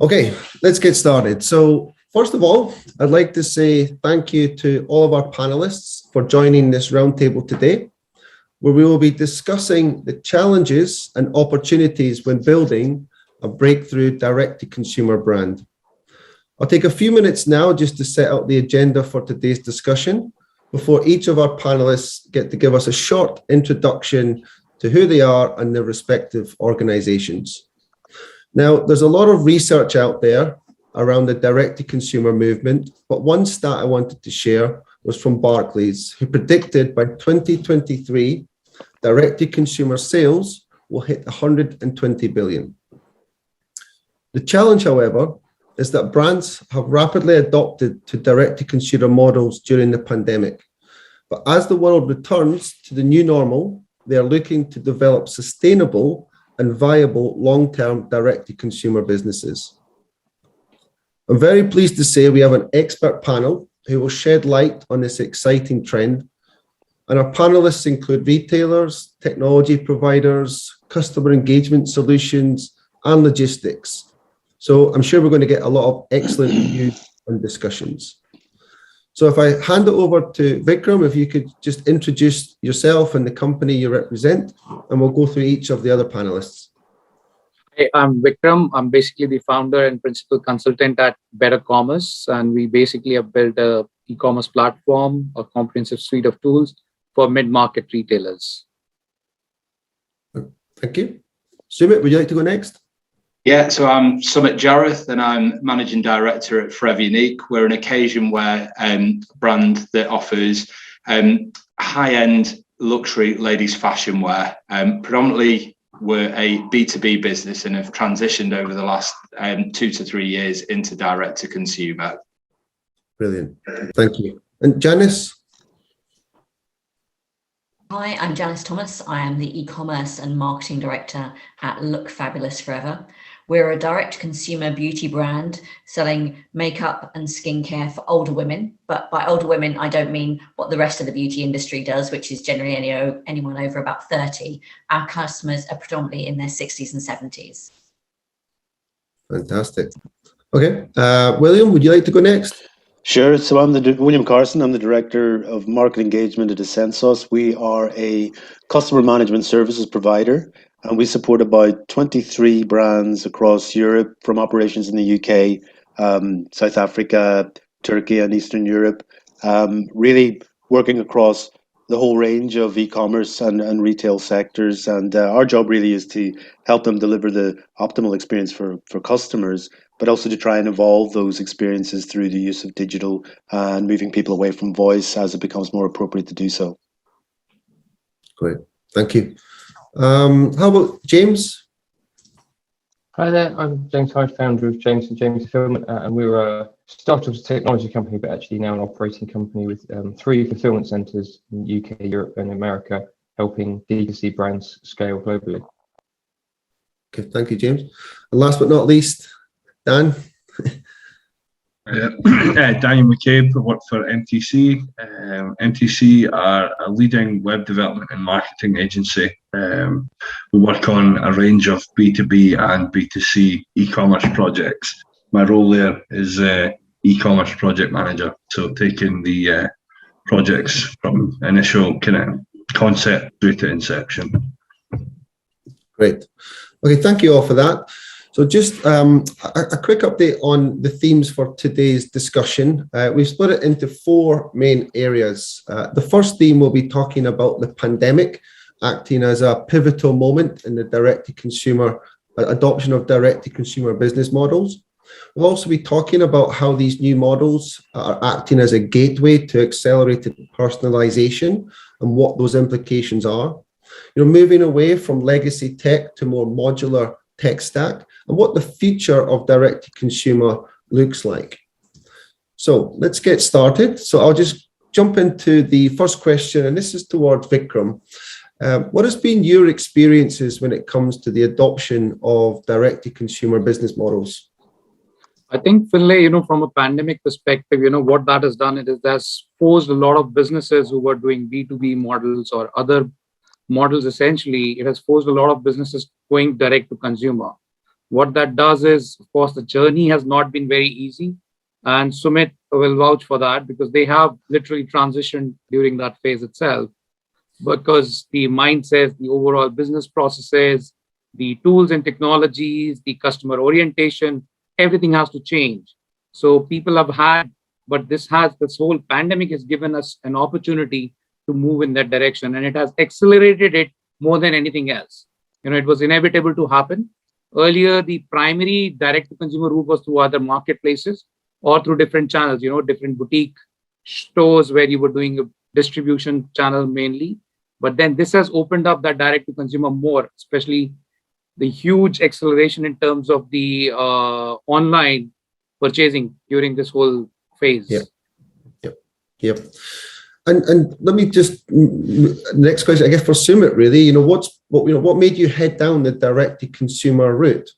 Okay, let's get started. So first of all, I'd like to say thank you to all of our panelists for joining this roundtable today, where we will be discussing the challenges and opportunities when building a breakthrough direct-to-consumer brand. I'll take a few minutes now just to set out the agenda for today's discussion before each of our panelists get to give us a short introduction to who they are and their respective organizations. Now, there's a lot of research out there around the direct-to-consumer movement, but one stat I wanted to share was from Barclays, who predicted by 2023, direct-to-consumer sales will hit 120 billion. The challenge, however, is that brands have rapidly adopted to direct-to-consumer models during the pandemic. But as the world returns to the new normal, they are looking to develop sustainable and viable long-term direct-to-consumer businesses. I'm very pleased to say we have an expert panel who will shed light on this exciting trend. And our panelists include retailers, technology providers, customer engagement solutions, and logistics. So I'm sure we're going to get a lot of excellent views and discussions. So if I hand it over to Vikram, if you could just introduce yourself and the company you represent, and we'll go through each of the other panelists. Hey, I'm Vikram. I'm basically the founder and principal consultant at BetterCommerce, and we basically have built a e-commerce platform, a comprehensive suite of tools for mid-market retailers. Thank you. Sumit, would you like to go next? Yeah, so I'm Sumit Jareth and I'm Managing Director at Forever Unique. We're an occasion wear brand that offers high-end luxury ladies fashion wear. Predominantly, we're a B2B business and have transitioned over the last 2 to 3 years into direct-to-consumer. Brilliant. Thank you. And Janice? Hi, I'm Janice Thomas. I am the e-commerce and marketing director at Look Fabulous Forever. We're a direct-to-consumer beauty brand selling makeup and skincare for older women. But by older women, I don't mean what the rest of the beauty industry does, which is generally anyone over about 30. Our customers are predominantly in their 60s and 70s. Fantastic. Okay. William, would you like to go next? Sure. So I'm William Carson. I'm the Director of Market Engagement at Ascensos. We are a customer management services provider, and we support about 23 brands across Europe, from operations in the UK, South Africa, Turkey, and Eastern Europe, really working across the whole range of e-commerce and retail sectors. And our job really is to help them deliver the optimal experience for customers, but also to try and evolve those experiences through the use of digital and moving people away from voice as it becomes more appropriate to do so. Great. Thank you. How about James? Hi there, I'm James Hyde, founder of James & James Fulfillment, and we were a startup technology company, but actually now an operating company with 3 fulfillment centres in the UK, Europe and America, helping D2C brands scale globally. Okay, thank you, James. And last but not least, Dan? Daniel McCabe. I work for MTC. MTC are a leading web development and marketing agency. We work on a range of B2B and B2C e-commerce projects. My role there is e-commerce project manager, so taking the projects from initial kind of concept through to inception. Great. Okay, thank you all for that. So just a quick update on the themes for today's discussion. We've split it into 4 main areas. The first theme will be talking about the pandemic acting as a pivotal moment in the direct-to-consumer adoption of direct-to-consumer business models. We'll also be talking about how these new models are acting as a gateway to accelerated personalization and what those implications are. Moving away from legacy tech to more modular tech stack, and what the future of direct-to-consumer looks like. So let's get started. So I'll just jump into the first question, and this is towards Vikram. What has been your experiences when it comes to the adoption of direct-to-consumer business models? I think, Finlay, from a pandemic perspective, what that has done, it has forced a lot of businesses who were doing B2B models or other models. Essentially, it has forced a lot of businesses going direct to consumer. What that does is, of course, the journey has not been very easy. And Sumit will vouch for that because they have literally transitioned during that phase itself, because the mindsets, the overall business processes, the tools and technologies, the customer orientation, everything has to change. So people have had, but this whole pandemic has given us an opportunity to move in that direction, and it has accelerated it more than anything else. It was inevitable to happen. Earlier, the primary direct to consumer route was through other marketplaces or through different channels, different boutique stores where you were doing a distribution channel mainly. But then this has opened up that direct to consumer more, especially the huge acceleration in terms of the online purchasing during this whole phase. Yep. And let me just next question, I guess, for Sumit, really. What made you head down the direct to consumer route?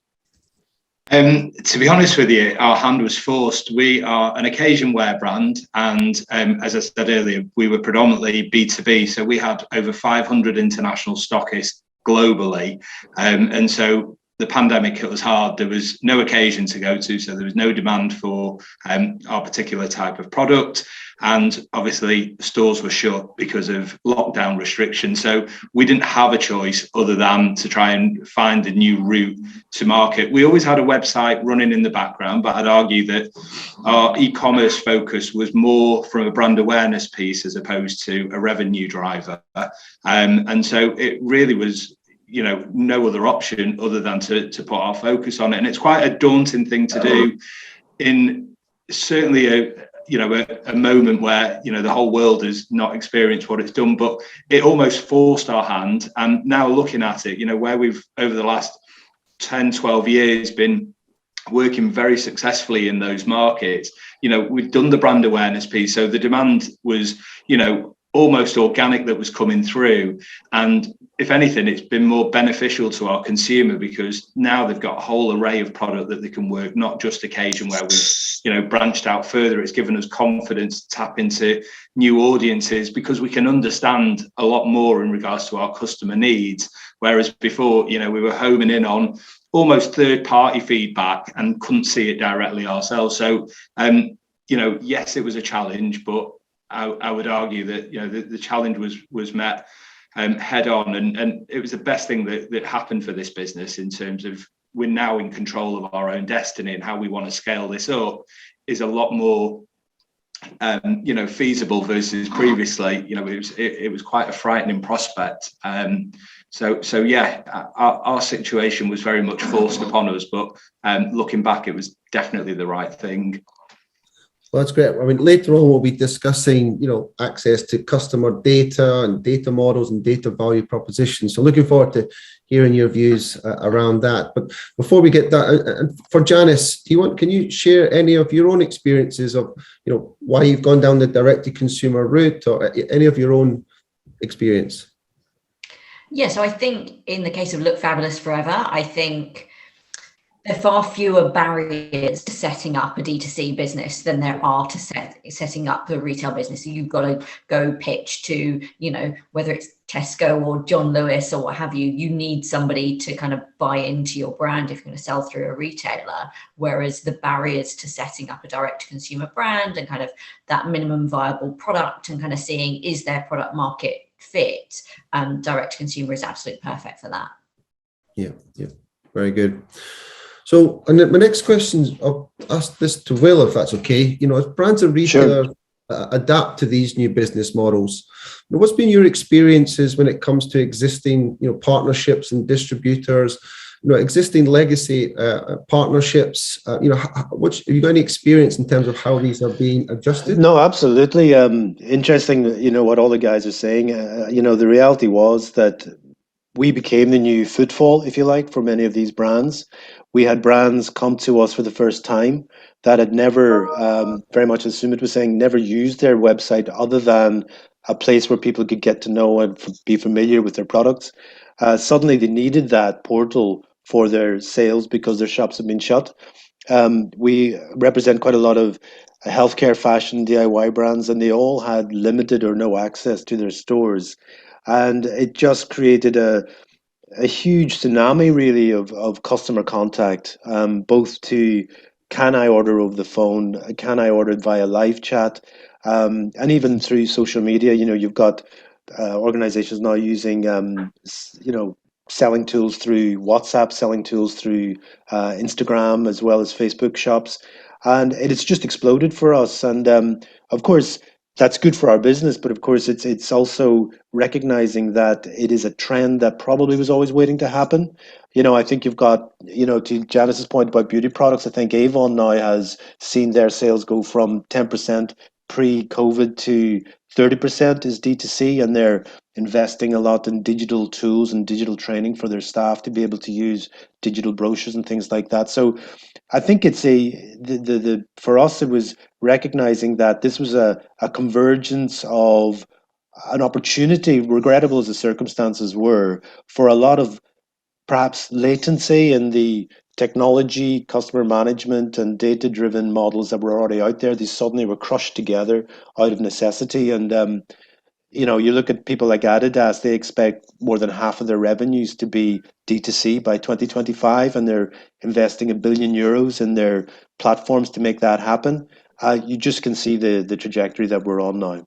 To be honest with you, our hand was forced. We are an occasion wear brand, and as I said earlier, we were predominantly B2B, so we had over 500 international stockists globally, and so the pandemic hit us hard. There was no occasion to go to, so there was no demand for our particular type of product. And obviously stores were shut because of lockdown restrictions. So we didn't have a choice other than to try and find a new route to market. We always had a website running in the background, but I'd argue that our e-commerce focus was more from a brand awareness piece as opposed to a revenue driver. And so it really was, no other option other than to put our focus on it. And it's quite a daunting thing to do in certainly a moment where, the whole world has not experienced what it's done, but it almost forced our hand. And now looking at it, where we've over the last 10, 12 years been working very successfully in those markets, we've done the brand awareness piece. So the demand was, almost organic that was coming through. And if anything, it's been more beneficial to our consumer because now they've got a whole array of product that they can work, not just occasion where we've, branched out further. It's given us confidence to tap into new audiences because we can understand a lot more in regards to our customer needs. Whereas before, we were homing in on almost third-party feedback and couldn't see it directly ourselves. So, yes, it was a challenge, but I would argue that the challenge was met head on, and it was the best thing that happened for this business in terms of we're now in control of our own destiny, and how we want to scale this up is a lot more feasible versus previously. It was quite a frightening prospect. So yeah, our situation was very much forced upon us, but looking back, it was definitely the right thing. Well, that's great. I mean, later on, we'll be discussing, access to customer data and data models and data value propositions. So looking forward to hearing your views around that. But before we get that, for Janice, can you share any of your own experiences of, why you've gone down the direct to consumer route or any of your own experience? Yeah, so I think in the case of Look Fabulous Forever, I think there are far fewer barriers to setting up a D2C business than there are to setting up a retail business. So you've got to go pitch to, whether it's Tesco or John Lewis or what have you, you need somebody to kind of buy into your brand if you're going to sell through a retailer. Whereas the barriers to setting up a direct to consumer brand and kind of that minimum viable product and kind of seeing, is their product market fit, direct to consumer is absolutely perfect for that. Yeah, very good. So, and my next question, I'll ask this to Will, if that's okay. As brands and retailers adapt to these new business models, what's been your experiences when it comes to existing, partnerships and distributors, existing legacy partnerships? Have you got any experience in terms of how these are being adjusted? No, absolutely. Interesting, what all the guys are saying. The reality was that we became the new footfall, if you like, for many of these brands. We had brands come to us for the first time that had never, very much as Sumit was saying, never used their website other than a place where people could get to know and be familiar with their products. Suddenly they needed that portal for their sales because their shops have been shut. We represent quite a lot of healthcare, fashion, DIY brands, and they all had limited or no access to their stores. And it just created a a huge tsunami really of customer contact, both to can I order over the phone, can I order via live chat, and even through social media. You've got organizations now using, selling tools through WhatsApp, selling tools through Instagram, as well as Facebook shops. And it has just exploded for us. And of course, that's good for our business, but of course, it's also recognizing that it is a trend that probably was always waiting to happen. I think you've got, to Janice's point about beauty products, I think Avon now has seen their sales go from 10% pre-COVID to 30% is D2C, and they're investing a lot in digital tools and digital training for their staff to be able to use digital brochures and things like that. So I think it's for us, it was recognizing that this was a convergence of an opportunity, regrettable as the circumstances were, for a lot of perhaps latency in the technology, customer management, and data-driven models that were already out there. These suddenly were crushed together out of necessity. And you look at people like Adidas, they expect more than half of their revenues to be D2C by 2025, and they're investing €1 billion in their platforms to make that happen. You just can see the trajectory that we're on now.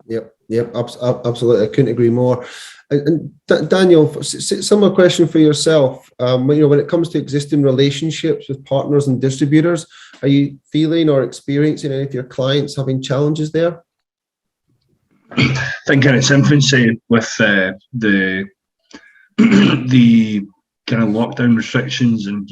Yep, absolutely. I couldn't agree more. And Daniel, similar question for yourself. When it comes to existing relationships with partners and distributors, are you feeling or experiencing any of your clients having challenges there? I think in its infancy with the kind of lockdown restrictions and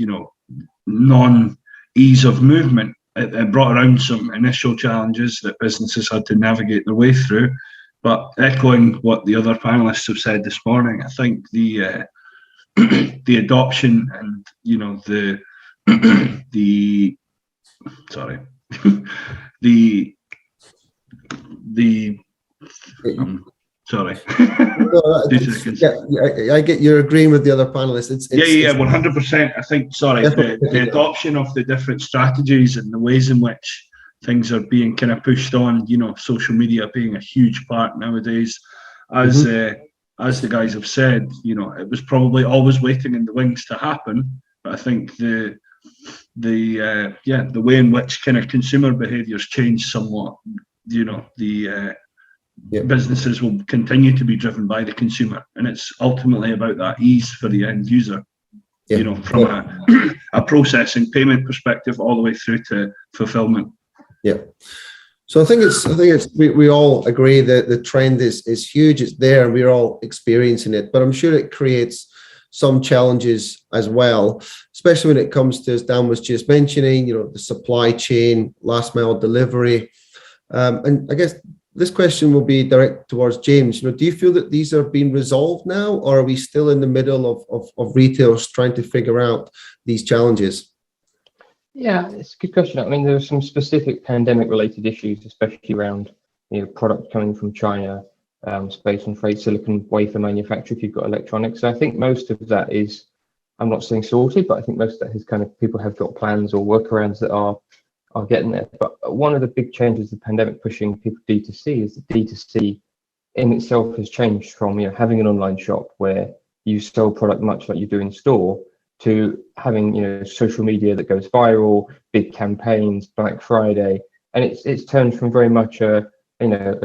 non-ease of movement, it brought around some initial challenges that businesses had to navigate their way through. But echoing what the other panelists have said this morning, I think the adoption and sorry. I get you're agreeing with the other panelists. It's 100%. I think the adoption of the different strategies and the ways in which things are being kind of pushed on. Social media being a huge part nowadays, as the guys have said. It was probably always waiting in the wings to happen. But I think the way in which kind of consumer behaviours change somewhat. Businesses will continue to be driven by the consumer, and it's ultimately about that ease for the end user. From a processing payment perspective, all the way through to fulfillment. Yeah. So I think we all agree that the trend is huge. It's there, and we're all experiencing it. But I'm sure it creates some challenges as well, especially when it comes to, as Dan was just mentioning, the supply chain, last mile delivery, and I guess this question will be direct towards James. Do you feel that these are being resolved now, or are we still in the middle of retailers trying to figure out these challenges? Yeah, it's a good question. I mean, there are some specific pandemic-related issues, especially around products coming from China, space and freight, silicon wafer manufacture if you've got electronics. So I think most of that is, I'm not saying sorted, but I think most of that is kind of people have got plans or workarounds that are getting there. But one of the big changes the pandemic pushing people D2C is that D2C in itself has changed from having an online shop where you sell product much like you do in store to having social media that goes viral, big campaigns, Black Friday, and it's turned from very much a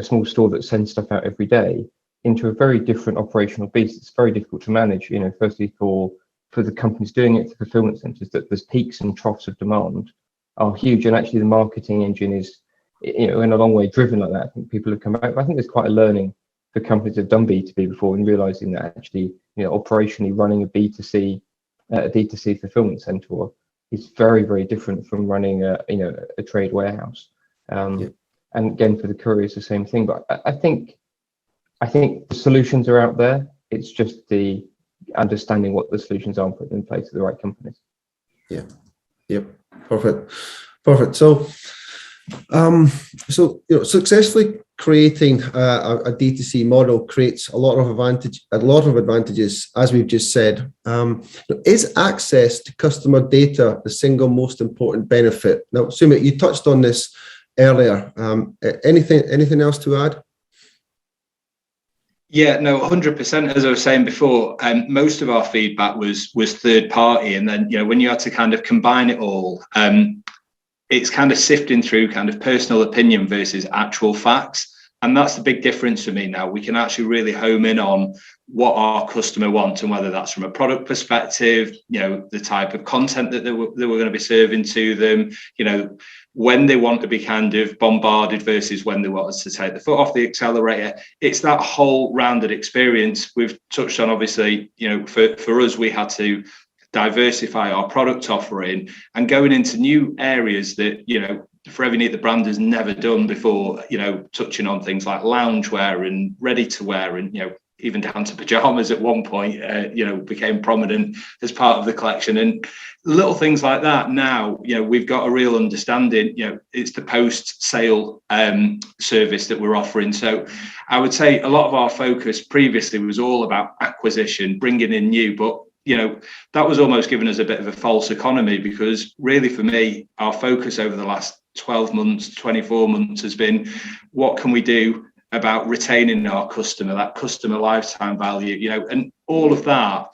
small store that sends stuff out every day into a very different operational beast. It's very difficult to manage. Firstly for the companies doing it, for fulfillment centers, that there's peaks and troughs of demand are huge, and actually the marketing engine is in a long way driven like that. I think people have come back, but I think there's quite a learning for companies that have done B2B before and realizing that actually operationally running a D2C fulfillment center is very, very different from running a trade warehouse. And again, for the couriers, the same thing. But I think the solutions are out there. It's just the understanding what the solutions are and putting in place at the right companies. Yeah. Yep. Perfect. So, successfully creating a D2C model creates a lot of advantages, as we've just said. Is access to customer data the single most important benefit? Now, Sumit, you touched on this earlier. Anything else to add? Yeah, no, 100%. As I was saying before, most of our feedback was third party, and then when you had to kind of combine it all, it's kind of sifting through kind of personal opinion versus actual facts. And that's the big difference for me now. We can actually really home in on what our customer wants, and whether that's from a product perspective, the type of content that we're going to be serving to them, when they want to be kind of bombarded versus when they want us to take the foot off the accelerator. It's that whole rounded experience. We've touched on, obviously, for us, we had to diversify our product offering and going into new areas that, Forever Unique, the brand, has never done before, touching on things like loungewear and ready to wear, and, even down to pajamas at one point, became prominent as part of the collection, and little things like that. Now, we've got a real understanding, it's the post-sale service that we're offering. So I would say a lot of our focus previously was all about acquisition, bringing in new, but that was almost giving us a bit of a false economy, because really for me, our focus over the last 12 months, 24 months has been, what can we do about retaining our customer, that customer lifetime value, and all of that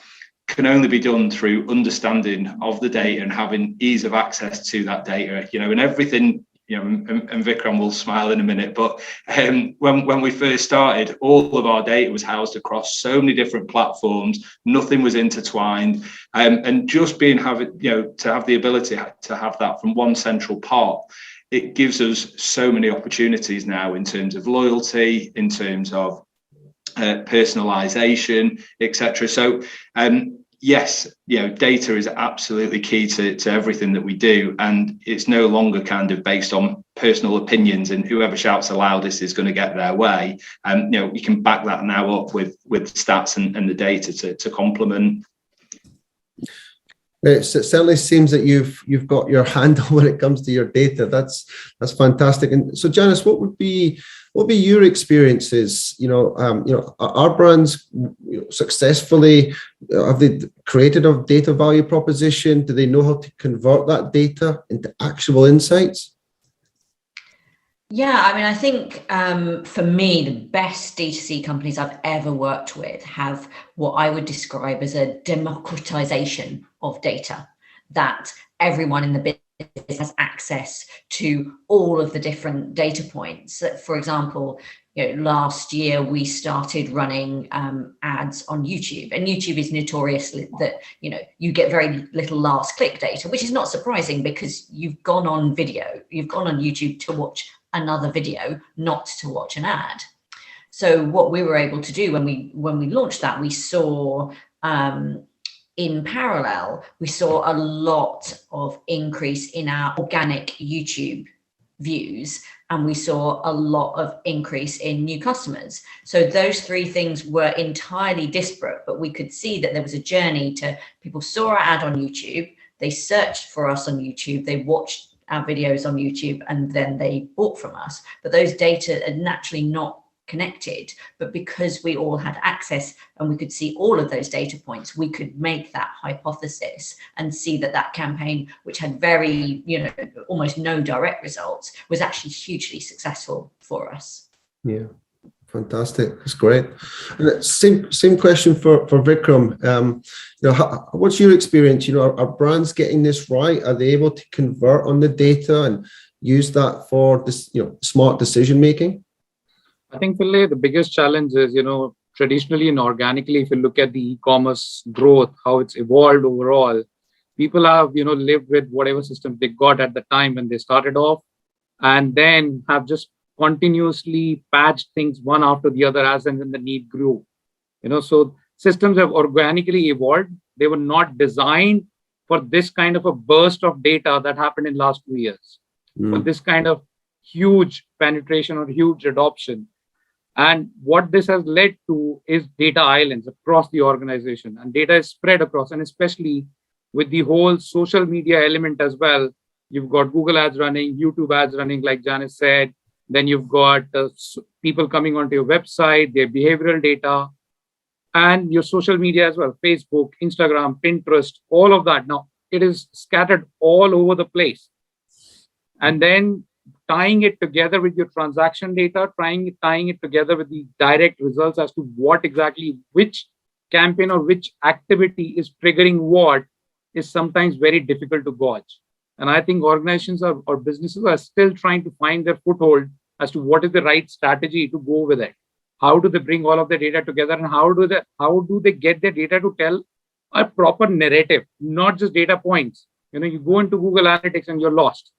can only be done through understanding of the data and having ease of access to that data, and everything, and Vikram will smile in a minute, but when we first started, all of our data was housed across so many different platforms, nothing was intertwined, and just to have the ability to have that from one central pot, it gives us so many opportunities now in terms of loyalty, in terms of personalization, etc. So yes, data is absolutely key to everything that we do, and it's no longer kind of based on personal opinions and whoever shouts the loudest is going to get their way. We can back that now up with stats and the data to complement. It certainly seems that you've got your handle when it comes to your data. That's fantastic. And so, Janice, what would be your experiences? Our brands successfully, have they created a data value proposition? Do they know how to convert that data into actual insights? Yeah, I mean, I think for me, the best D2C companies I've ever worked with have what I would describe as a democratization of data, that everyone in the business has access to all of the different data points. For example, last year we started running ads on YouTube, and YouTube is notorious that you get very little last click data, which is not surprising because you've gone on YouTube to watch another video, not to watch an ad. So what we were able to do when we launched that, we saw in parallel, we saw a lot of increase in our organic YouTube views, and we saw a lot of increase in new customers. So those three things were entirely disparate, but we could see that there was a journey to people saw our ad on YouTube, they searched for us on YouTube, they watched our videos on YouTube, and then they bought from us. But those data are naturally not connected, but because we all had access and we could see all of those data points, we could make that hypothesis and see that campaign, which had very, almost no direct results, was actually hugely successful for us. Yeah. Fantastic. That's great. And same question for Vikram. What's your experience? Are brands getting this right? Are they able to convert on the data and use that for this, smart decision making? I think, Phil, the biggest challenge is, traditionally and organically, if you look at the e-commerce growth, how it's evolved overall, people have, lived with whatever system they got at the time when they started off, and then have just continuously patched things one after the other as and when the need grew. So systems have organically evolved. They were not designed for this kind of a burst of data that happened in last 2 years, for this kind of huge penetration or huge adoption. And what this has led to is data islands across the organization, and data is spread across, and especially with the whole social media element as well. You've got Google ads running, YouTube ads running, like Janice said. Then you've got people coming onto your website, their behavioral data, and your social media as well, Facebook, Instagram, Pinterest, all of that. Now, it is scattered all over the place. And then tying it together with your transaction data, tying it together with the direct results as to what exactly, which campaign or which activity is triggering what, is sometimes very difficult to gauge. And I think organizations or businesses are still trying to find their foothold as to what is the right strategy to go with it. How do they bring all of the data together, and how do they get their data to tell a proper narrative, not just data points? You go into Google Analytics and you're lost.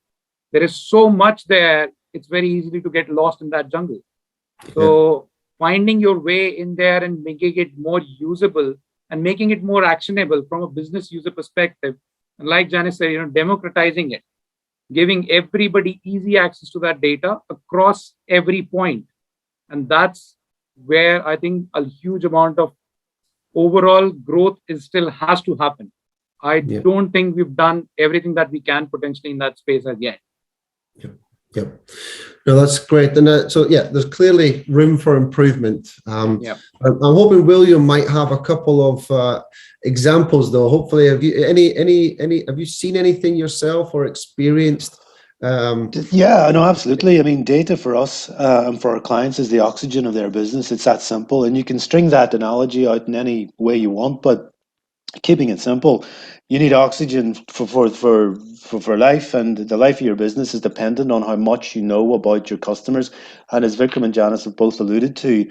There is so much there. It's very easy to get lost in that jungle. So finding your way in there and making it more usable and making it more actionable from a business user perspective. And like Janice said, democratizing it, giving everybody easy access to that data across every point. And that's where I think a huge amount of overall growth still has to happen. I don't think we've done everything that we can potentially in that space as yet. Yep. No, that's great. And there's clearly room for improvement. I'm hoping William might have a couple of examples, though. Hopefully, have you seen anything yourself or experienced? Yeah, no, absolutely. I mean, data for us and for our clients is the oxygen of their business. It's that simple, and you can string that analogy out in any way you want, but keeping it simple, you need oxygen for life, and the life of your business is dependent on how much you know about your customers. And as Vikram and Janice have both alluded to,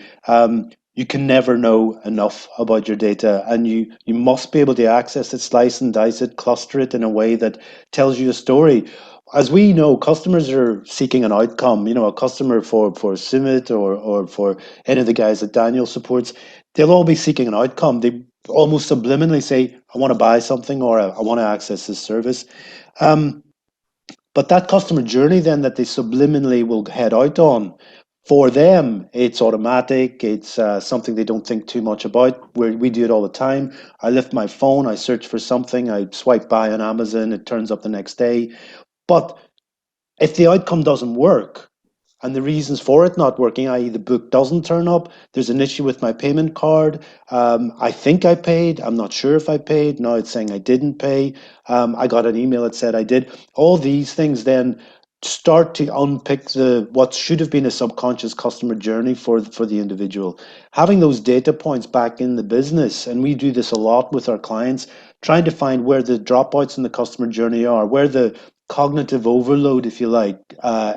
you can never know enough about your data, and you must be able to access it, slice and dice it, cluster it in a way that tells you a story. As we know, customers are seeking an outcome. A customer for Sumit or for any of the guys that Daniel supports, they'll all be seeking an outcome. They almost subliminally say, I want to buy something, or I want to access this service. But that customer journey then that they subliminally will head out on, for them, it's automatic. It's something they don't think too much about. We do it all the time. I lift my phone, I search for something, I swipe by on Amazon, it turns up the next day. But if the outcome doesn't work, and the reasons for it not working, i.e. the book doesn't turn up, there's an issue with my payment card, I think I paid, I'm not sure if I paid, now it's saying I didn't pay, I got an email that said I did. All these things then start to unpick what should have been a subconscious customer journey for the individual. Having those data points back in the business, and we do this a lot with our clients, trying to find where the dropouts in the customer journey are, where the cognitive overload, if you like,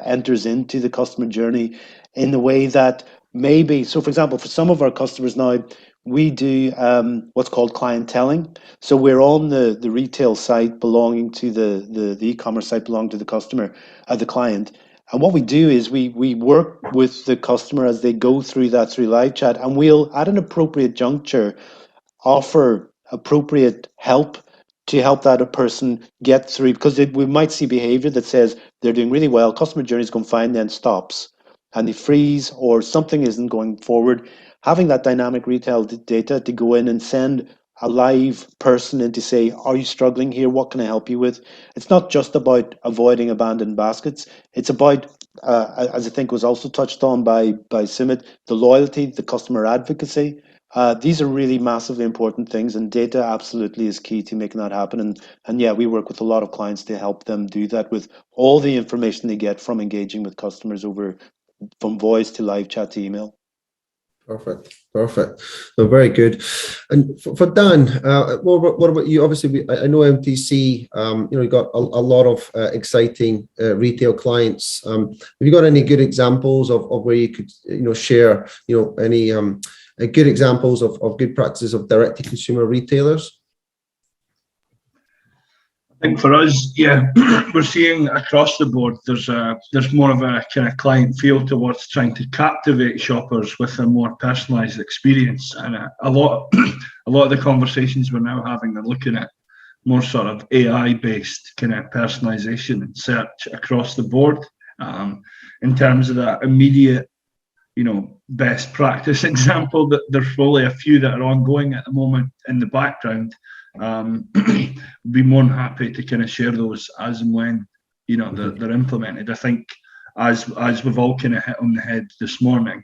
enters into the customer journey in the way that maybe, so for example, for some of our customers now, we do what's called clienteling. So we're on the retail site belonging to the e-commerce site belonging to the customer, the client. And what we do is we work with the customer as they go through live chat, and we'll, at an appropriate juncture, offer appropriate help to help that person get through, because we might see behavior that says they're doing really well, customer journey is going fine, then stops and they freeze, or something isn't going forward. Having that dynamic retail data to go in and send a live person in to say, are you struggling here? What can I help you with? It's not just about avoiding abandoned baskets. It's about, as I think was also touched on by Sumit, the loyalty, the customer advocacy. These are really massively important things, and data absolutely is key to making that happen. And yeah, we work with a lot of clients to help them do that with all the information they get from engaging with customers from voice to live chat to email. Perfect. So very good. And for Dan, what about you? Obviously, I know MTC. You got a lot of exciting retail clients. Have you got any good examples of where you could share any good examples of good practices of direct to consumer retailers? I think for us, we're seeing across the board there's more of a kind of client feel towards trying to captivate shoppers with a more personalized experience, and a lot of the conversations we're now having are looking at more sort of AI-based kind of personalization and search across the board, in terms of that immediate best practice example. That there's probably a few that are ongoing at the moment in the background. Be more than happy to kind of share those as and when they're implemented. I think as we've all kind of hit on the head this morning,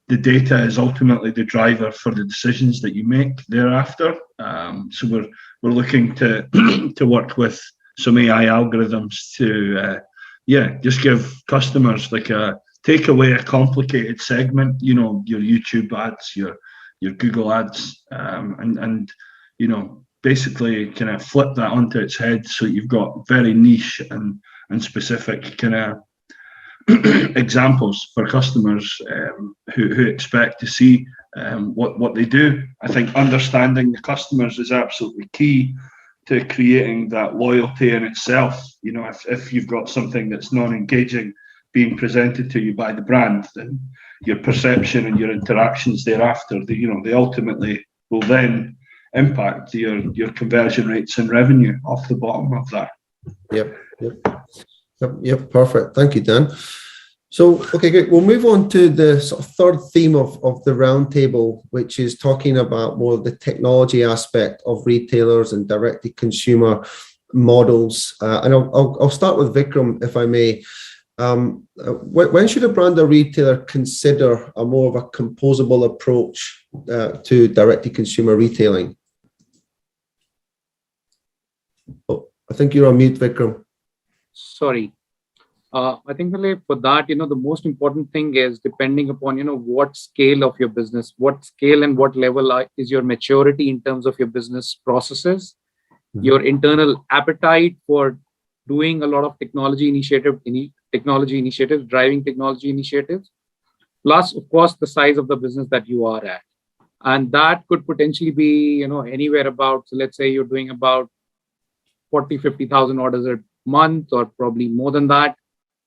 the data is ultimately the driver for the decisions that you make thereafter. So we're looking to work with some AI algorithms just give customers take away a complicated segment, your YouTube ads, your Google ads, and basically kind of flip that onto its head, so you've got very niche and specific kind of examples for customers who expect to see what they do. I think understanding the customers is absolutely key to creating that loyalty in itself. If you've got something that's non-engaging being presented to you by the brand, then your perception and your interactions thereafter, they ultimately will then impact your conversion rates and revenue off the bottom of that. Yep. Perfect. Thank you, Dan. So, okay, great. We'll move on to the sort of third theme of the roundtable, which is talking about more of the technology aspect of retailers and direct-to-consumer models. And I'll start with Vikram, if I may. When should a brand or retailer consider a more of a composable approach to direct-to-consumer retailing? Oh, I think you're on mute, Vikram. Sorry. I think for that, the most important thing is depending upon, what scale of your business, what scale and what level is your maturity in terms of your business processes, your internal appetite for doing a lot of technology initiatives, driving technology initiatives, plus, of course, the size of the business that you are at. And that could potentially be, anywhere about, so let's say you're doing about 40, 50,000 orders a month, or probably more than that.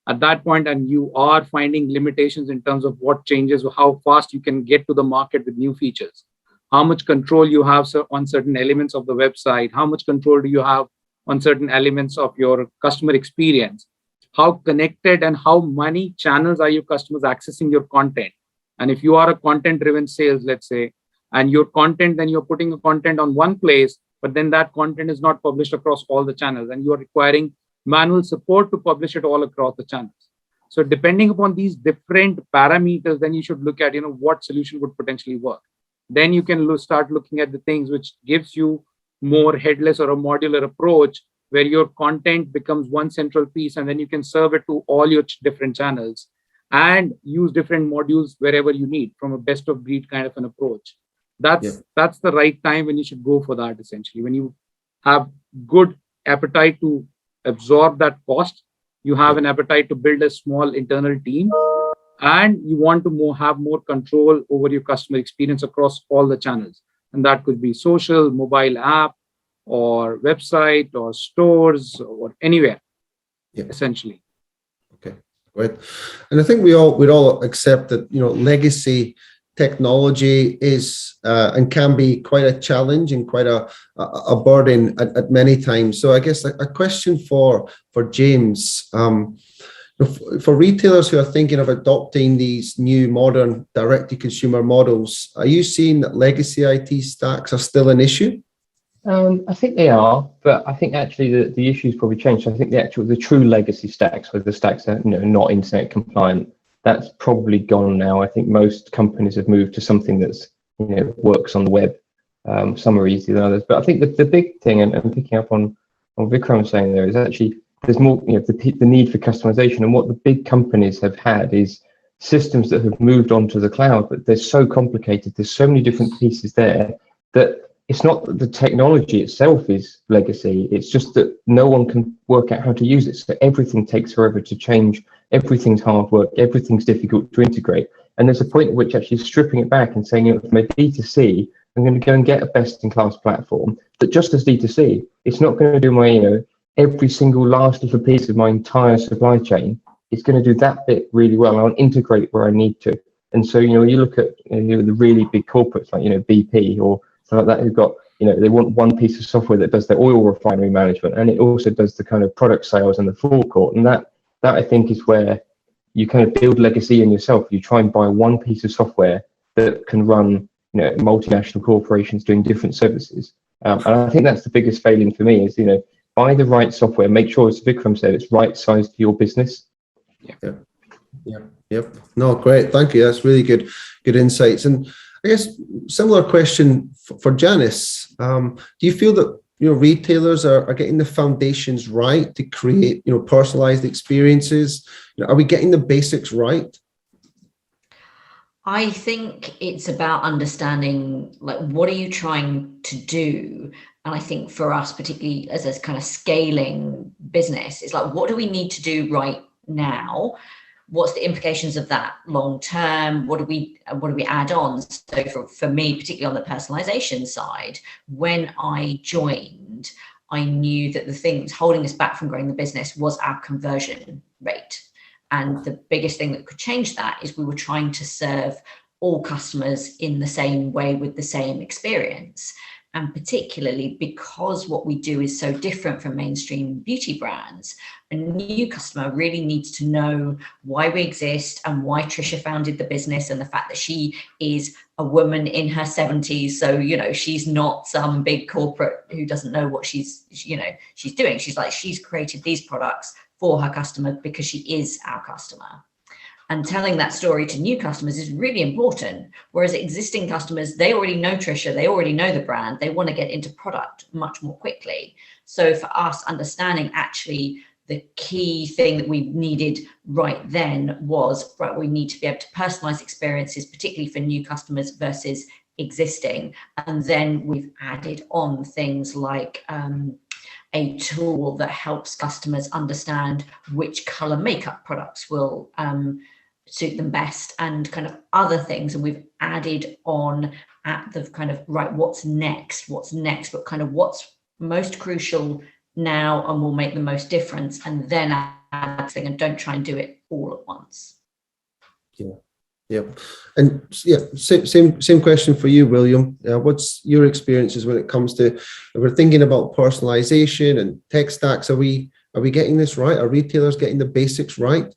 At that point, and you are finding limitations in terms of what changes, or how fast you can get to the market with new features, how much control you have on certain elements of the website, how much control do you have on certain elements of your customer experience, how connected and how many channels are your customers accessing your content. And if you are a content-driven sales, let's say, and your content, then you're putting a content on one place, but then that content is not published across all the channels, and you are requiring manual support to publish it all across the channels. So depending upon these different parameters, then you should look at, what solution would potentially work. Then you can start looking at the things which gives you more headless or a modular approach, where your content becomes one central piece, and then you can serve it to all your different channels and use different modules wherever you need, from a best of breed kind of an approach. That's the right time when you should go for that, essentially. When you have good appetite to absorb that cost, you have an appetite to build a small internal team, and you want to have more control over your customer experience across all the channels. And that could be social, mobile app, or website, or stores, or anywhere, essentially. Okay, great. And I think we'd all accept that, legacy technology is and can be quite a challenge and quite a burden at many times. So I guess a question for James, for retailers who are thinking of adopting these new modern direct-to-consumer models, are you seeing that legacy IT stacks are still an issue? I think they are, but I think actually the issue's probably changed. I think the true legacy stacks, or the stacks that not internet compliant, that's probably gone now. I think most companies have moved to something that's works on the web. Some are easier than others, but I think the big thing, and picking up on what Vikram was saying there, is actually there's more the need for customization. And what the big companies have had is systems that have moved onto the cloud, but they're so complicated. There's so many different pieces there that it's not that the technology itself is legacy. It's just that no one can work out how to use it. So everything takes forever to change. Everything's hard work. Everything's difficult to integrate. And there's a point at which actually stripping it back and saying, from a D2C, I'm going to go and get a best-in-class platform that just as D2C, it's not going to do my, every single last little piece of my entire supply chain. It's going to do that bit really well. I'll integrate where I need to. And so, when you look at the really big corporates like, BP or something like that, who've got, they want one piece of software that does their oil refinery management, and it also does the kind of product sales and the forecourt. And that I think is where you kind of build legacy in yourself. You try and buy one piece of software that can run, multinational corporations doing different services. And I think that's the biggest failing for me is, buy the right software, make sure, as Vikram said, it's right sized for your business. Yep. No, great. Thank you. That's really good insights. And I guess similar question for Janice. Do you feel that retailers are getting the foundations right to create, personalized experiences? Are we getting the basics right? I think it's about understanding, like, what are you trying to do? And I think for us, particularly as a kind of scaling business, it's like, what do we need to do right now? What's the implications of that long term? What do we add on? So for me, particularly on the personalization side, when I joined, I knew that the things holding us back from growing the business was our conversion rate. And the biggest thing that could change that is we were trying to serve all customers in the same way with the same experience. And particularly because what we do is so different from mainstream beauty brands, a new customer really needs to know why we exist and why Trisha founded the business, and the fact that she is a woman in her 70s. So, she's not some big corporate who doesn't know what she's doing. She's created these products for her customer because she is our customer. And telling that story to new customers is really important. Whereas existing customers, they already know Trisha, they already know the brand, they want to get into product much more quickly. So for us, understanding actually the key thing that we needed right then was, right, we need to be able to personalize experiences, particularly for new customers versus existing. And then we've added on things like a tool that helps customers understand which color makeup products will suit them best, and kind of other things. And we've added on at the kind of, right, what's next, but kind of what's most crucial now and will make the most difference, and then add thing, and don't try and do it all at once. Yeah. And same question for you, William. What's your experiences when it comes to, if we're thinking about personalization and tech stacks, are we getting this right? Are retailers getting the basics right?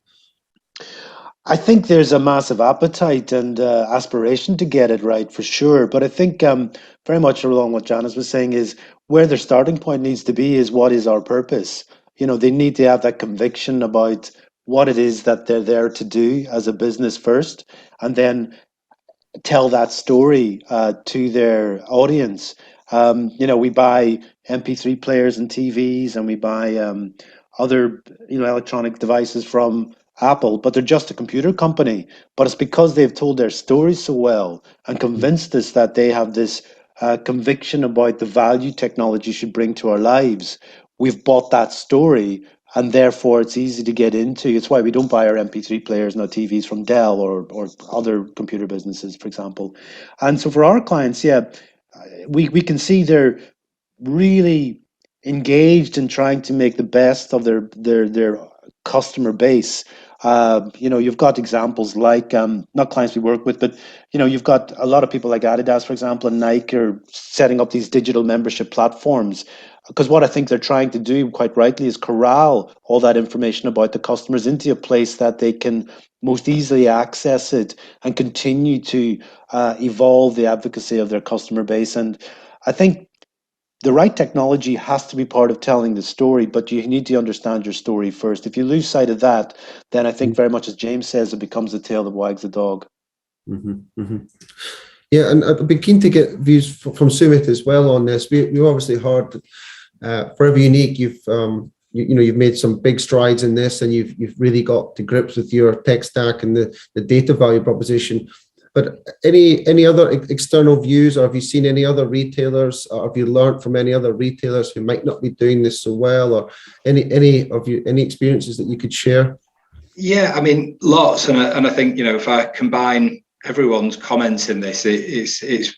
I think there's a massive appetite and aspiration to get it right, for sure. But I think very much along what Janice was saying is where their starting point needs to be is, what is our purpose? They need to have that conviction about what it is that they're there to do as a business first, and then tell that story to their audience. We buy MP3 players and TVs, and we buy other electronic devices from Apple, but they're just a computer company. But it's because they've told their stories so well and convinced us that they have this conviction about the value technology should bring to our lives. We've bought that story, and therefore it's easy to get into. It's why we don't buy our MP3 players and our TVs from Dell or other computer businesses, for example. And so for our clients, we can see they're really engaged in trying to make the best of their customer base. You've got examples like, not clients we work with, but you've got a lot of people like Adidas, for example, and Nike are setting up these digital membership platforms, because what I think they're trying to do, quite rightly, is corral all that information about the customers into a place that they can most easily access it and continue to evolve the advocacy of their customer base. And I think the right technology has to be part of telling the story, but you need to understand your story first. If you lose sight of that, then I think very much as James says, it becomes the tail that wags the dog. Mm-hmm, mm-hmm. Yeah, and I'd be keen to get views from Sumit as well on this. We obviously heard Forever Unique, you've made some big strides in this, and you've really got to grips with your tech stack and the data value proposition. But any other external views, or have you seen any other retailers, or have you learned from any other retailers who might not be doing this so well, or any experiences that you could share? Yeah, I mean, lots, and I think if I combine everyone's comments in this, it's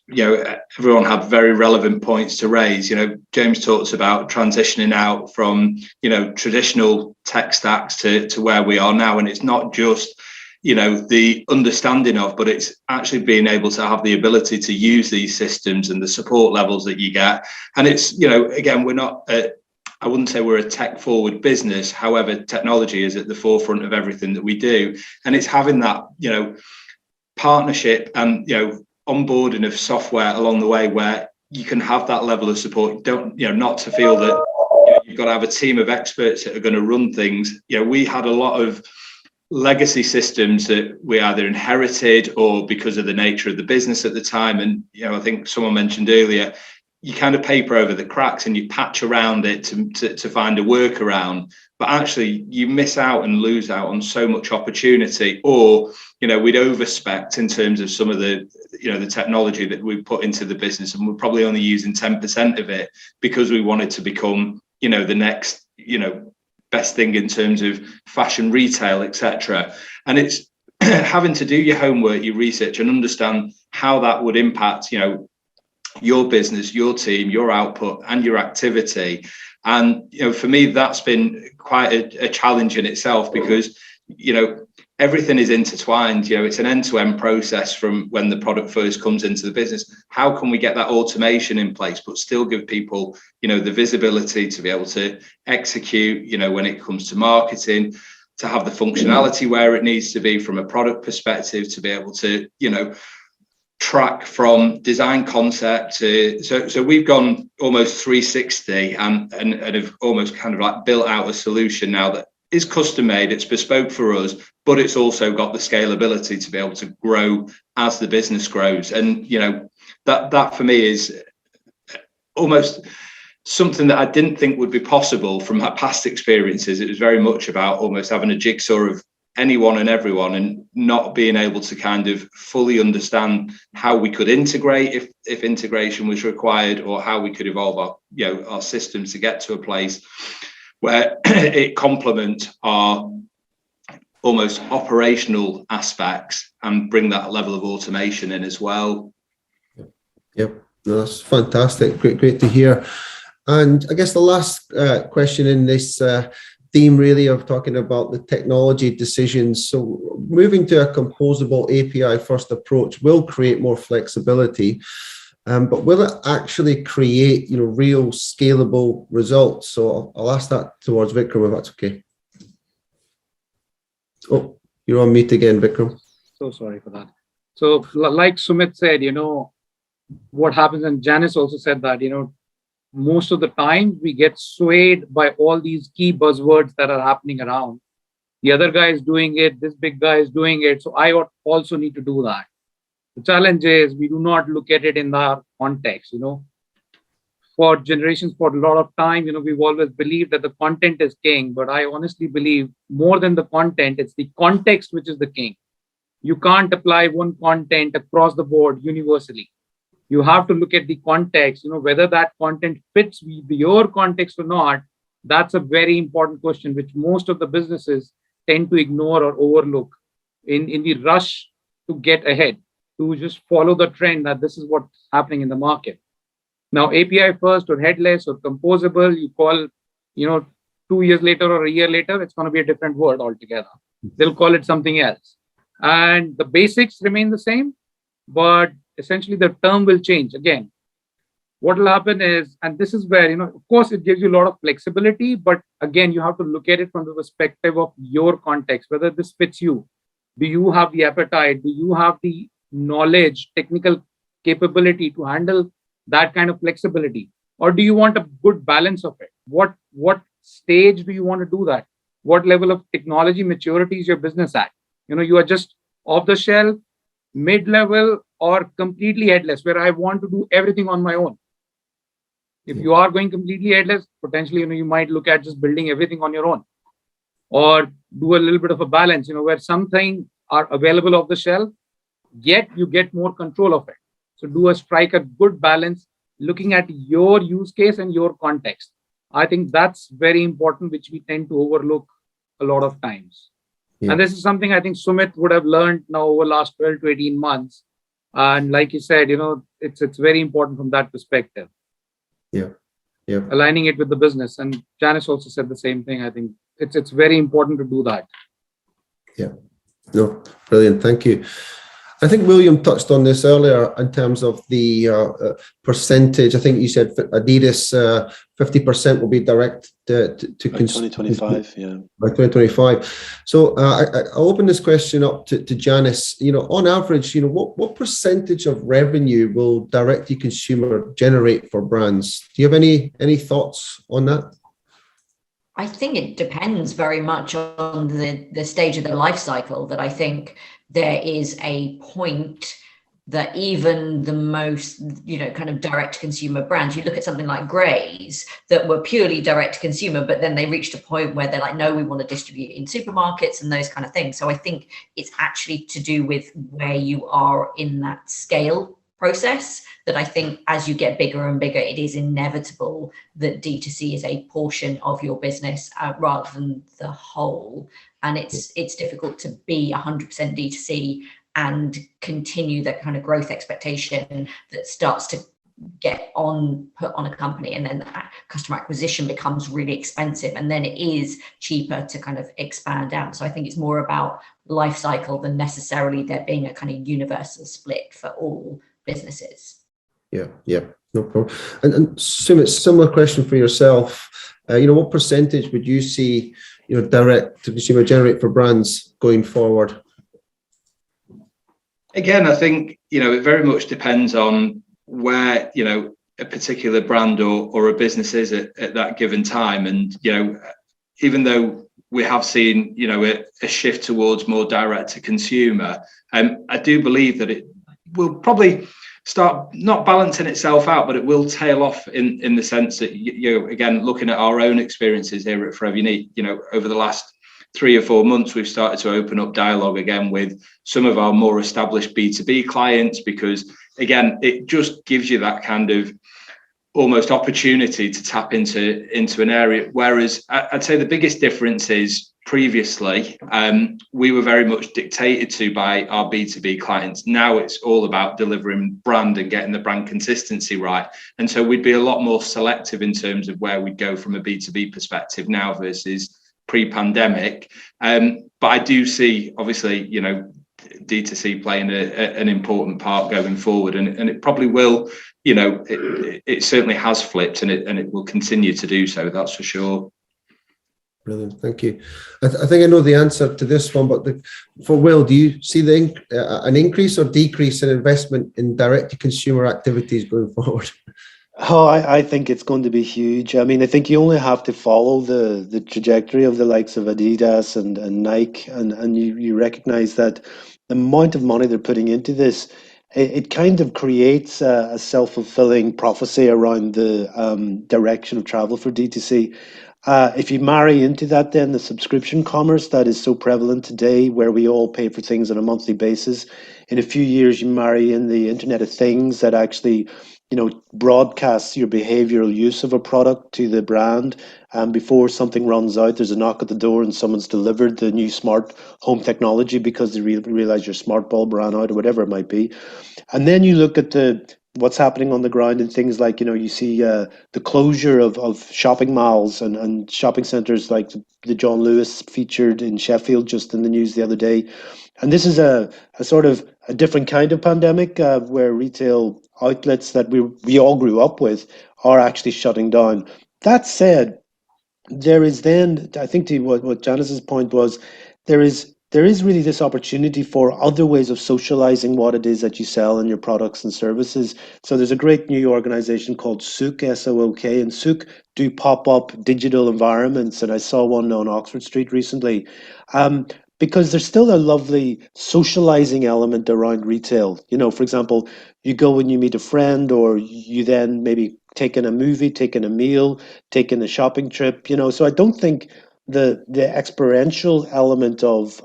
everyone had very relevant points to raise. James talks about transitioning out from traditional tech stacks to where we are now, and it's not just the understanding of, but it's actually being able to have the ability to use these systems and the support levels that you get. And it's, again, we're not, I wouldn't say we're a tech forward business. However, technology is at the forefront of everything that we do. And it's having that, partnership and, onboarding of software along the way where you can have that level of support. Not to feel that you've got to have a team of experts that are going to run things. We had a lot of legacy systems that we either inherited or because of the nature of the business at the time. And, I think someone mentioned earlier, you kind of paper over the cracks and you patch around it to find a workaround, but actually you miss out and lose out on so much opportunity. Or, you know, we'd overspec in terms of some of the, you know, the technology that we put into the business, and we're probably only using 10% of it because we wanted to become, you know, the next, you know, best thing in terms of fashion retail, etc. And it's having to do your homework, your research, and understand how that would impact, you know, your business, your team, your output, and your activity. And, you know, for me, that's been quite a challenge in itself, because, you know, everything is intertwined. You know, it's an end-to-end process from when the product first comes into the business. How can we get that automation in place, but still give people, you know, the visibility to be able to execute, you know, when it comes to marketing, to have the functionality where it needs to be from a product perspective, to be able to, you know, track from design concept to, so we've gone almost 360 and have almost kind of like built out a solution now that is custom made, it's bespoke for us, but it's also got the scalability to be able to grow as the business grows. And, you know, that for me is almost something that I didn't think would be possible from my past experiences. It was very much about almost having a jigsaw of anyone and everyone, and not being able to kind of fully understand how we could integrate if integration was required, or how we could evolve our, you know, our systems to get to a place where it complements our almost operational aspects and bring that level of automation in as well. Yep, no, that's fantastic. Great to hear. And I guess the last question in this theme really of talking about the technology decisions. So moving to a composable API first approach will create more flexibility, but will it actually create, you know, real scalable results? So I'll ask that towards Vikram, if that's okay. Oh, you're on mute again, Vikram. So sorry for that. So like Sumit said, you know, what happens, and Janice also said that, you know, most of the time we get swayed by all these key buzzwords that are happening around. The other guy is doing it, this big guy is doing it, so I also need to do that. The challenge is we do not look at it in that context. You know, for generations, for a lot of time, you know, we've always believed that the content is king, but I honestly believe more than the content, it's the context which is the king. You can't apply one content across the board universally. You have to look at the context, you know, whether that content fits with your context or not. That's a very important question, which most of the businesses tend to ignore or overlook in the rush to get ahead, to just follow the trend that this is what's happening in the market. Now, API first or headless or composable, you call, you know, 2 years later or a year later, it's going to be a different word altogether. They'll call it something else. And the basics remain the same, but essentially the term will change. Again, what will happen is, and this is where, you know, of course, it gives you a lot of flexibility, but again, you have to look at it from the perspective of your context, whether this fits you. Do you have the appetite? Do you have the knowledge, technical capability to handle that kind of flexibility? Or do you want a good balance of it? What stage do you want to do that? What level of technology maturity is your business at? You know, you are just off the shelf, mid-level, or completely headless, where I want to do everything on my own. If you are going completely headless, potentially, you know, you might look at just building everything on your own, or do a little bit of a balance, you know, where something are available off the shelf, yet you get more control of it. So strike a good balance, looking at your use case and your context. I think that's very important, which we tend to overlook a lot of times. Yeah. And this is something I think Sumit would have learned now over the last 12 to 18 months. And like you said, you know, it's very important from that perspective. Yeah. Yeah. Aligning it with the business. And Janice also said the same thing. I think it's very important to do that. Yeah. No, brilliant. Thank you. I think William touched on this earlier in terms of the percentage. I think you said Adidas 50% will be direct to 2025. Yeah, by 2025. So I'll open this question up to Janice. You know, on average, you know, what percentage of revenue will direct to consumer generate for brands? Do you have any thoughts on that? I think it depends very much on the stage of the life cycle. That I think there is a point that even the most, kind of direct to consumer brands, you look at something like Grays that were purely direct to consumer, but then they reached a point where they're like, no, we want to distribute in supermarkets and those kind of things. So I think it's actually to do with where you are in that scale process, that I think as you get bigger and bigger, it is inevitable that D2C is a portion of your business rather than the whole. And it's difficult to be 100% D2C and continue that kind of growth expectation that starts to get put on a company, and then customer acquisition becomes really expensive, and then it is cheaper to kind of expand out. So I think it's more about life cycle than necessarily there being a kind of universal split for all businesses. Yeah, no problem. And Sumit, similar question for yourself. What percentage would you see, direct to consumer generate for brands going forward? Again, I think, it very much depends on where, a particular brand or a business is at that given time. And, even though we have seen, a shift towards more direct to consumer, I do believe that it will probably start not balancing itself out, but it will tail off in the sense that, again, looking at our own experiences here at Forever Unique, over the last 3 or 4 months, we've started to open up dialogue again with some of our more established B2B clients, because again, it just gives you that kind of almost opportunity to tap into an area. Whereas I'd say the biggest difference is previously, we were very much dictated to by our B2B clients. Now it's all about delivering brand and getting the brand consistency right. And so we'd be a lot more selective in terms of where we'd go from a B2B perspective now versus pre-pandemic. But I do see, obviously, D2C playing an important part going forward, and it probably will, it certainly has flipped, and it will continue to do so, that's for sure. Brilliant, thank you. I think I know the answer to this one, but for Will, do you see an increase or decrease in investment in direct-to-consumer activities going forward? Oh, I think it's going to be huge. I mean, I think you only have to follow the trajectory of the likes of Adidas and Nike, and you recognize that the amount of money they're putting into this, it kind of creates a self-fulfilling prophecy around the direction of travel for D2C. If you marry into that, then the subscription commerce that is so prevalent today, where we all pay for things on a monthly basis, in a few years you marry in the Internet of Things that actually broadcasts your behavioral use of a product to the brand. And before something runs out, there's a knock at the door and someone's delivered the new smart home technology because they realize your smart bulb ran out or whatever it might be. And then you look at what's happening on the ground and things like, you see the closure of shopping malls and shopping centres like the John Lewis featured in Sheffield just in the news the other day. And this is a sort of a different kind of pandemic where retail outlets that we all grew up with are actually shutting down. That said, there is then, I think to what Janice's point was, there is really this opportunity for other ways of socializing what it is that you sell in your products and services. So there's a great new organization called Sook, S-O-O-K, and Sook do pop-up digital environments, and I saw one on Oxford Street recently. Because there's still a lovely socializing element around retail. For example, you go and you meet a friend, or you then maybe take in a movie, take in a meal, take in a shopping trip, So I don't think the experiential element of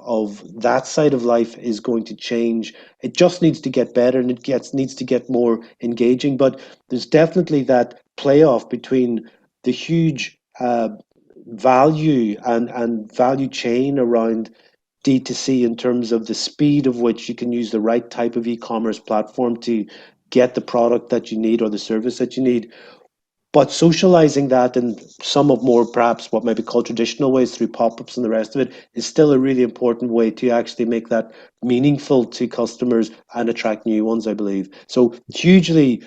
that side of life is going to change. It just needs to get better, and it needs to get more engaging. But there's definitely that playoff between the huge value and value chain around D2C in terms of the speed of which you can use the right type of e-commerce platform to get the product that you need or the service that you need. But socializing that in some of more perhaps what might be called traditional ways through pop-ups and the rest of it is still a really important way to actually make that meaningful to customers and attract new ones, I believe. So hugely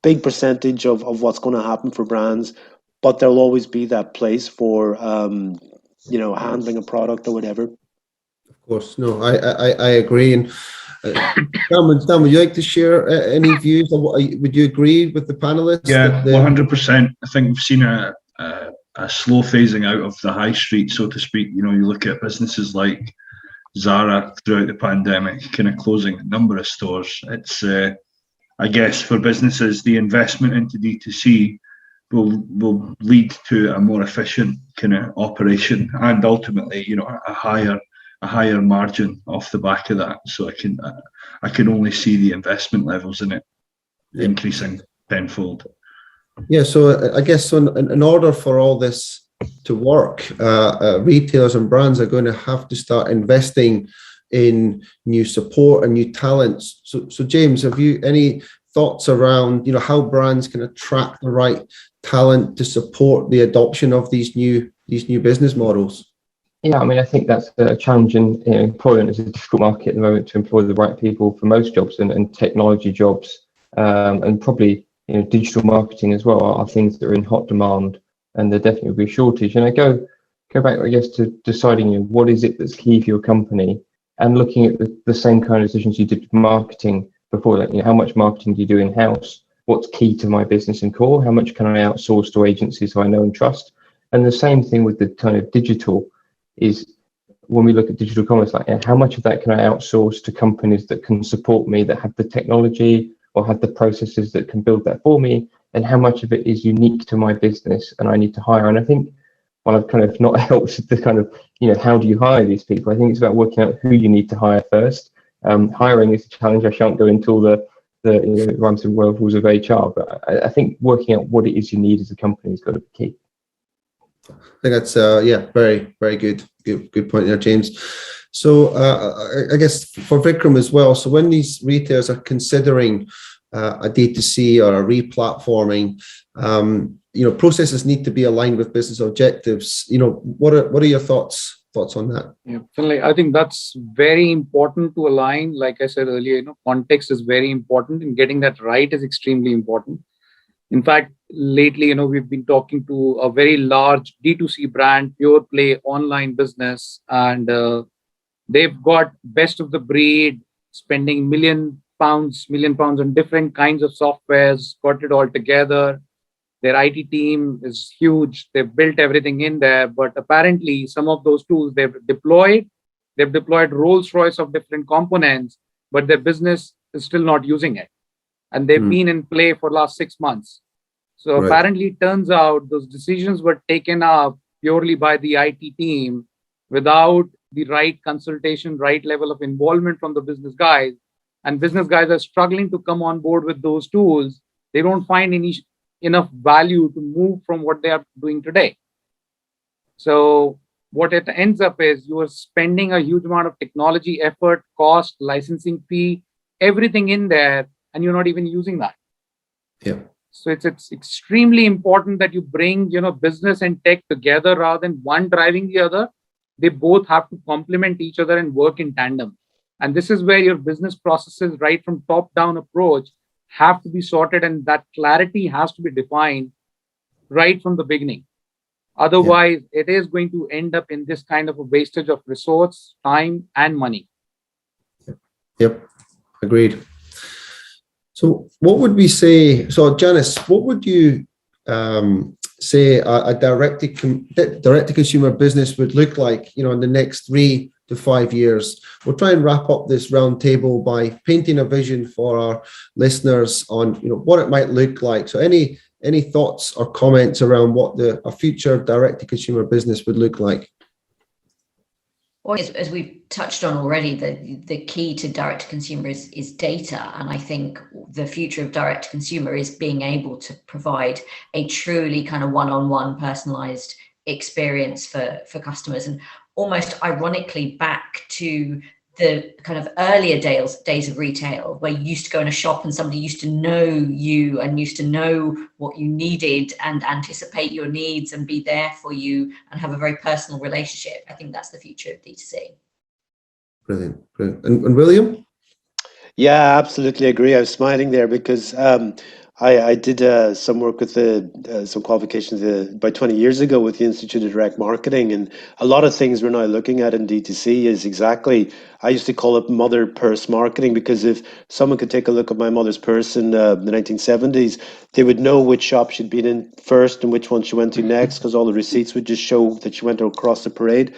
big percentage of what's going to happen for brands, but there'll always be that place for handling a product or whatever. Of course, no, I agree. And Dan, would you like to share any views? Would you agree with the panelists? Yeah, 100%. I think we've seen a slow phasing out of the high street, so to speak. You look at businesses like Zara throughout the pandemic, kind of closing a number of stores. It's, I guess, for businesses, the investment into D2C will lead to a more efficient kind of operation, and ultimately, a higher margin off the back of that. So I can only see the investment levels in it increasing tenfold. Yeah, so I guess in order for all this to work, retailers and brands are going to have to start investing in new support and new talents. So James, have you any thoughts around how brands can attract the right talent to support the adoption of these new business models? Yeah, I mean, I think that's a challenge, and employment is a difficult market at the moment to employ the right people for most jobs, and technology jobs, and probably digital marketing as well are things that are in hot demand, and there definitely will be a shortage. And I go back, I guess, to deciding what is it that's key for your company, and looking at the same kind of decisions you did with marketing before that. How much marketing do you do in-house? What's key to my business and core? How much can I outsource to agencies who I know and trust? And the same thing with the kind of digital is, when we look at digital commerce, how much of that can I outsource to companies that can support me, that have the technology or have the processes that can build that for me, and how much of it is unique to my business and I need to hire? And I think, while I've kind of not helped with the kind of, how do you hire these people? I think it's about working out who you need to hire first. Hiring is a challenge. I shan't go into all the rhymes and rules of HR, but I think working out what it is you need as a company has got to be key. I think that's very, very good point there, James. So I guess for Vikram as well, so when these retailers are considering a D2C or a re-platforming, processes need to be aligned with business objectives. What are your thoughts on that? Yeah, Finlay, I think that's very important to align. Like I said earlier, context is very important, and getting that right is extremely important. In fact, lately, we've been talking to a very large D2C brand, pure play online business, and they've got best of the breed, spending million pounds on different kinds of softwares, got it all together. Their IT team is huge. They've built everything in there, but apparently some of those tools they've deployed Rolls Royce of different components, but their business is still not using it. And they've been in play for the last 6 months. So apparently it turns out those decisions were taken up purely by the IT team without the right consultation, right level of involvement from the business guys. And business guys are struggling to come on board with those tools. They don't find enough value to move from what they are doing today. So what it ends up is you are spending a huge amount of technology, effort, cost, licensing fee, everything in there, and you're not even using that. Yeah. So it's extremely important that you bring business and tech together rather than one driving the other. They both have to complement each other and work in tandem. And this is where your business processes, right from top-down approach, have to be sorted, and that clarity has to be defined right from the beginning. Otherwise, it is going to end up in this kind of a wastage of resource, time, and money. Yep, agreed. So what would we say? So Janice, what would you say a direct-to-consumer business would look like, in the next 3 to 5 years? We'll try and wrap up this roundtable by painting a vision for our listeners on, what it might look like. So any thoughts or comments around what a future direct-to-consumer business would look like? Well, as we've touched on already, the key to direct-to-consumer is data. And I think the future of direct-to-consumer is being able to provide a truly kind of one-on-one personalized experience for customers. And almost ironically back to the kind of earlier days of retail, where you used to go in a shop and somebody used to know you and used to know what you needed and anticipate your needs and be there for you and have a very personal relationship. I think that's the future of D2C. Brilliant. And William? Yeah, absolutely agree. I was smiling there because I did some work with some qualifications about 20 years ago with the Institute of Direct Marketing, and a lot of things we're now looking at in D2C is exactly, I used to call it mother purse marketing, because if someone could take a look at my mother's purse in the 1970s, they would know which shop she'd been in first and which one she went to next, because all the receipts would just show that she went across the parade.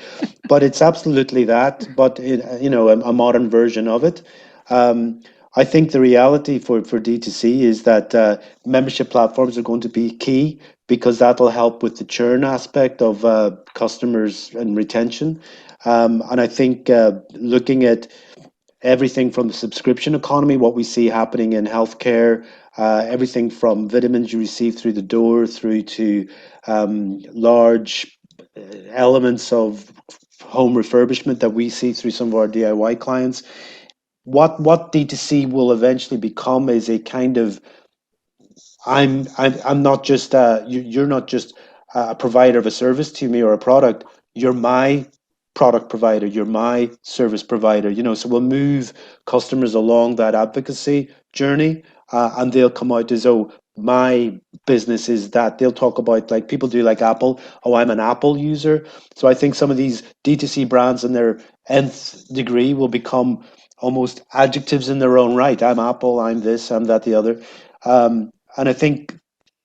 But it's absolutely that, but a modern version of it. I think the reality for D2C is that membership platforms are going to be key, because that'll help with the churn aspect of customers and retention. And I think looking at everything from the subscription economy, what we see happening in healthcare, everything from vitamins you receive through the door through to large elements of home refurbishment that we see through some of our DIY clients. What D2C will eventually become is a kind of, I'm not just you're not just a provider of a service to me or a product. You're my product provider. You're my service provider. So we'll move customers along that advocacy journey, and they'll come out as, oh, my business is that. They'll talk about, like people do, like Apple. Oh, I'm an Apple user. So I think some of these D2C brands in their nth degree will become almost adjectives in their own right. I'm Apple. I'm this. I'm that. The other. And I think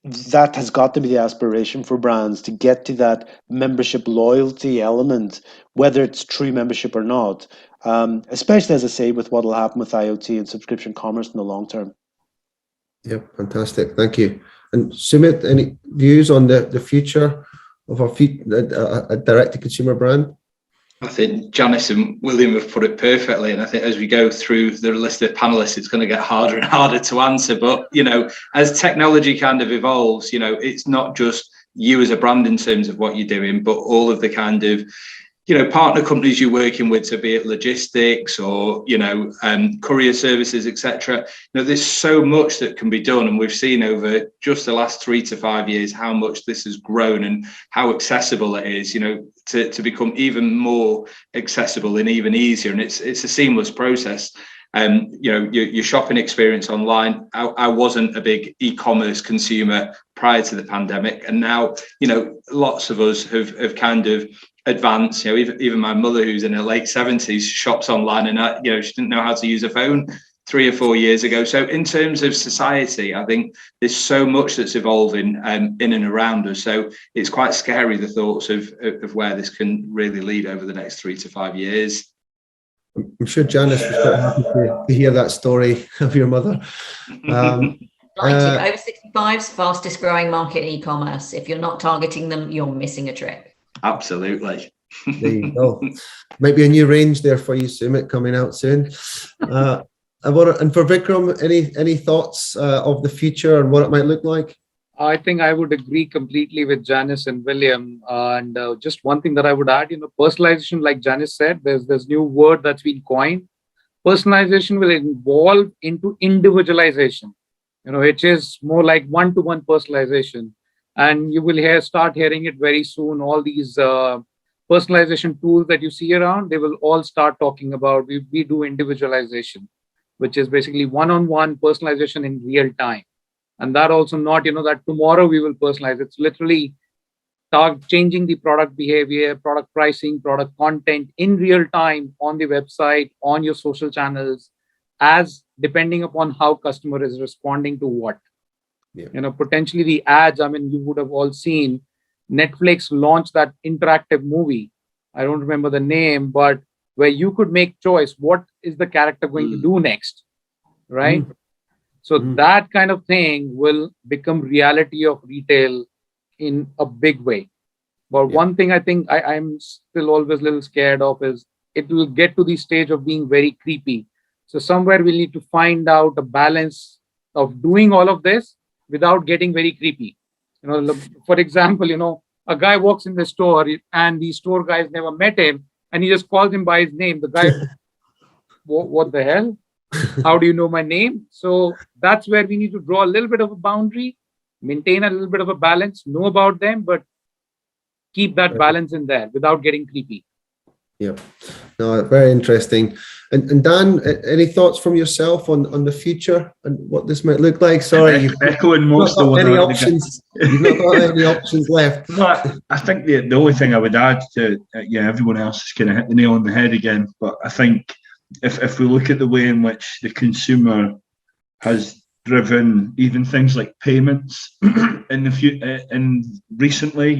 that has got to be the aspiration for brands, to get to that membership loyalty element, whether it's true membership or not, especially, as I say, with what will happen with IoT and subscription commerce in the long term. Yeah, fantastic. Thank you. And Sumit, any views on the future of a direct-to-consumer brand? I think Janice and William have put it perfectly. And I think as we go through the list of panelists, it's going to get harder and harder to answer. But, as technology kind of evolves, it's not just you as a brand in terms of what you're doing, but all of the kind of, partner companies you're working with, so be it logistics or, courier services, etc. There's so much that can be done. And we've seen over just the last 3 to 5 years how much this has grown and how accessible it is, to become even more accessible and even easier. And it's a seamless process. Your shopping experience online. I wasn't a big e-commerce consumer prior to the pandemic. And now, lots of us have kind of advanced. Even my mother, who's in her late 70s, shops online, and she didn't know how to use a phone 3 or 4 years ago. So in terms of society, I think there's so much that's evolving in and around us. So it's quite scary, the thoughts of where this can really lead over the next 3 to 5 years. I'm sure Janice was quite happy to hear that story of your mother. 90, over 65's fastest growing market in e-commerce. If you're not targeting them, you're missing a trick. Absolutely. There you go. Might be a new range there for you, Sumit, coming out soon. And for Vikram, any thoughts of the future and what it might look like? I think I would agree completely with Janice and William. And just one thing that I would add, personalization, like Janice said, there's new word that's been coined. Personalization will evolve into individualization, which is more like one-to-one personalization. And you will start hearing it very soon. All these personalization tools that you see around, they will all start talking about, we do individualization, which is basically one-on-one personalization in real time. And that also not, that tomorrow we will personalize. It's literally changing the product behavior, product pricing, product content in real time on the website, on your social channels, as depending upon how customer is responding to what. Yeah. Potentially the ads, you would have all seen Netflix launch that interactive movie. I don't remember the name, but where you could make choice, what is the character going to do next, right? So that kind of thing will become reality of retail in a big way. But one thing I think I'm still always a little scared of is it will get to the stage of being very creepy. So somewhere we need to find out a balance of doing all of this without getting very creepy. For example, a guy walks in the store and the store guys never met him and he just calls him by his name. The guy, what the hell? How do you know my name? So that's where we need to draw a little bit of a boundary, maintain a little bit of a balance, know about them, but keep that balance in there without getting creepy. Yeah, no, very interesting. And Dan, any thoughts from yourself on the future and what this might look like? Sorry, you've Echoing not most of got what any options. You've not got any options left. No, I think the only thing I would add to everyone else is kind of hit the nail on the head again. But I think if we look at the way in which the consumer has driven even things like payments in recently,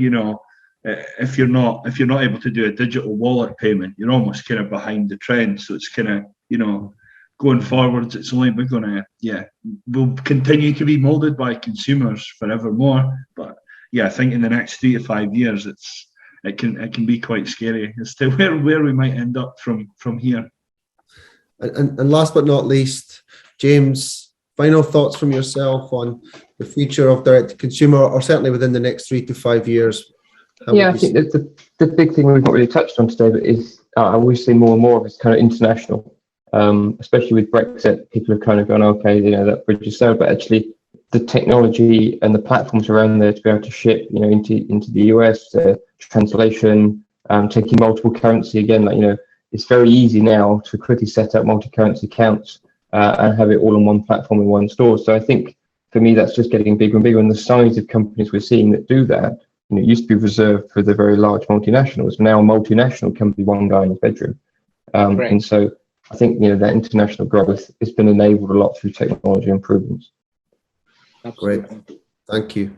if you're not able to do a digital wallet payment, you're almost kind of behind the trend. So it's kind of going forwards, it's only we're gonna we'll continue to be molded by consumers forevermore. But I think in the next 3 to 5 years, it can be quite scary as to where we might end up from here. And last but not least, James, final thoughts from yourself on the future of direct to consumer, or certainly within the next 3 to 5 years. I think that the big thing we've not really touched on today, but is we see more and more of it's kind of international, especially with Brexit. People have kind of gone, okay, that bridge is sailed, but actually the technology and the platforms around there to be able to ship, into the US, translation, taking multiple currency again, it's very easy now to quickly set up multi-currency accounts and have it all on one platform in one store. So I think for me, that's just getting bigger and bigger. And the size of companies we're seeing that do that, it used to be reserved for the very large multinationals. Now a multinational can be one guy in his bedroom. Right. And so I think, that international growth has been enabled a lot through technology improvements. Great. Thank you.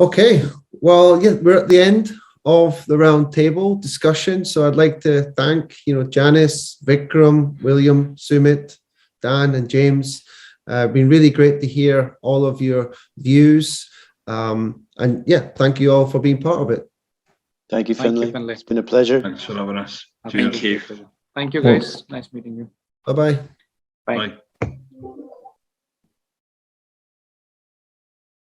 Okay. Well, we're at the end of the roundtable discussion. So I'd like to thank, Janice, Vikram, William, Sumit, Dan, and James. Been really great to hear all of your views. And thank you all for being part of it. Thank you, Finlay. It's been a pleasure. Thanks for having us. Thank you. Thank you, guys. Nice meeting you. Bye-bye. Bye. Bye.